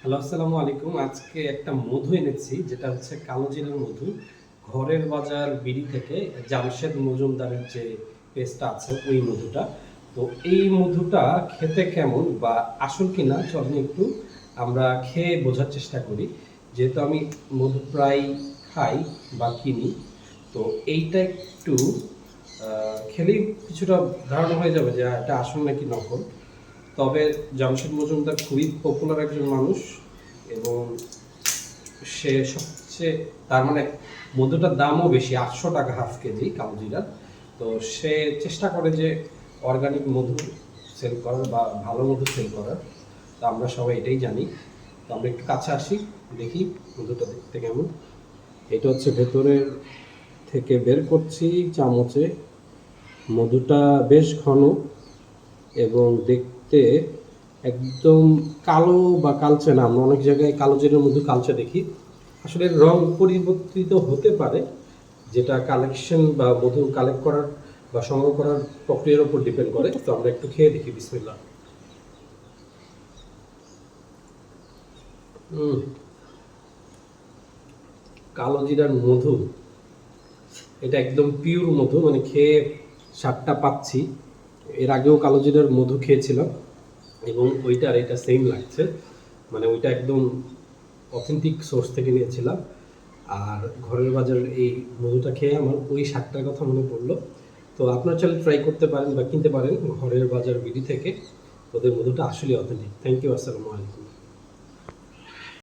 Hello, আসসালামু আলাইকুম। আজকে একটা মধু এনেছি যেটা হচ্ছে কালো জিরার মধু। ঘরের বাজার বিডি থেকে জামশেদ মজুমদারের যে পেজটা আছে ওই মধুটা। তো এই মধুটা খেতে কেমন বা আসল কিনা চলেন একটু আমরা খেয়ে বোঝার চেষ্টা করি। যেহেতু আমি মধু প্রায় খাই বা কিনি, তো এইটা একটু খেলেই কিছুটা ধারণা হয়ে যাবে যে এটা আসল নাকি নকল। তবে জামশেদ মজুমদার খুবই পপুলার একজন মানুষ এবং সে সবচেয়ে তার মানে মধুটার দামও বেশি, 800 টাকা হাফ কেজি কালোজিরার। তো সে চেষ্টা করে যে অর্গানিক মধু সেল করার বা ভালো মধু সেল করার। তো আমরা সবাই এটাই জানি। তো আমরা একটু কাছে আসি, দেখি মধুটা দেখতে কেমন। এটা হচ্ছে ভেতরের থেকে বের করছি চামচে। মধুটা বেশ ঘন এবং দেখতে একদম কালো বা কালচে না। আমরা অনেক জায়গায় কালো জিরার মধু কালচে দেখি। আসলে রং পরিবর্তিত হতে পারে, যেটা কালেকশন বা মধু কালেক্ট করার বা সংগ্রহ করার প্রক্রিয়ার উপর ডিপেন্ড করে। তো আমরা একটু খেয়ে দেখি, বিসমিল্লাহ। কালো জিরার মধু, এটা একদম পিওর মধু, মানে খেয়ে স্বাদটা পাচ্ছি। এর আগেও কালো জিরার মধু খেয়েছিলাম এবং ওইটার এটা সেম লাগছে। মানে ওইটা একদম অথেন্টিক সোর্স থেকে নিয়েছিলাম। আর ঘরের বাজারের এই মধুটা খেয়ে আমার ওই স্বাদটার কথা মনে পড়লো। তো আপনারা চাইলে ট্রাই করতে পারেন বা কিনতে পারেন ঘরের বাজার বিডি থেকে। ওদের মধুটা আসলে অথেন্টিক। থ্যাংক ইউ, আসসালামু আলাইকুম।